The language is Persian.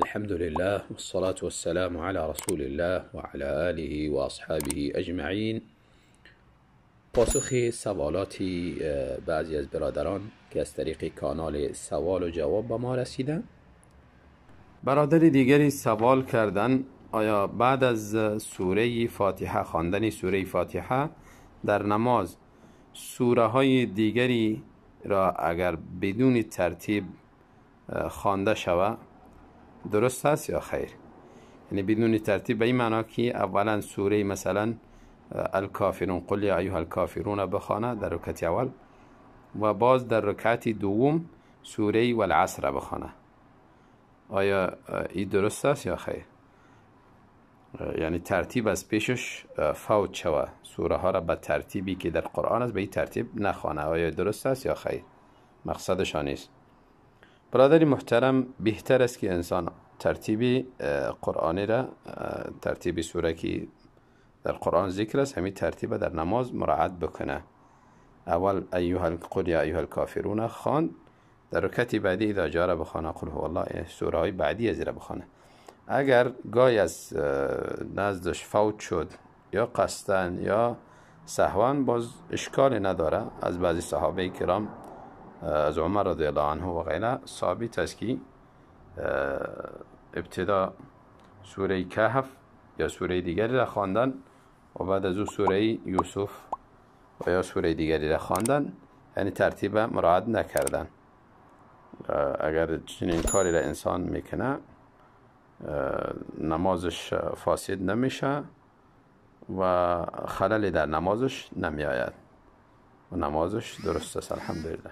الحمد لله والصلاة والسلام على رسول الله و علی آله و اصحابه اجمعین. پاسخ سوالاتی بعضی از برادران که از طریق کانال سوال و جواب به ما رسیدن. برادر دیگری سوال کردن آیا بعد از سوره فاتحه خواندن سوره فاتحه در نماز سوره های دیگری را اگر بدون ترتیب خوانده شود درست است یا خیر؟ یعنی بدون ترتیب به این معنا که اولا سوره مثلا الکافرون قل یا ایها الکافرون بخوانه در رکعت اول و باز در رکعت دوم سوره والعصر بخوانه، آیا این درست است یا خیر؟ یعنی ترتیب از پیشش فوت شوه، سوره ها را به ترتیبی که در قرآن است به این ترتیب نخوانه، آیا درست است یا خیر؟ مقصدشان است. برادری محترم، بهتر است که انسان ترتیب قرآنی را، ترتیب سوره که در قرآن ذکر است همین ترتیب در نماز مراعات بکنه. اول قل یا ایها الکافرون خواند، در رکعت بعدی اذا جاء را بخوانه، قل هو الله، سوره های بعدی از را بخوانه. اگر گاهی از نزدش فوت شد یا قصدن یا سهوان باز اشکال نداره. از بعضی صحابه کرام از عمر رضی الله عنه و غیره ثابت است که ابتدا سوره کهف یا سوره دیگری را خواندن و بعد از او سوره یوسف و یا سوره دیگری را خواندن، یعنی ترتیب مراعات نکردن. اگر چنین کاری را انسان میکنه نمازش فاسد نمیشه و خللی در نمازش نمیآید و نمازش درست است. الحمدلله.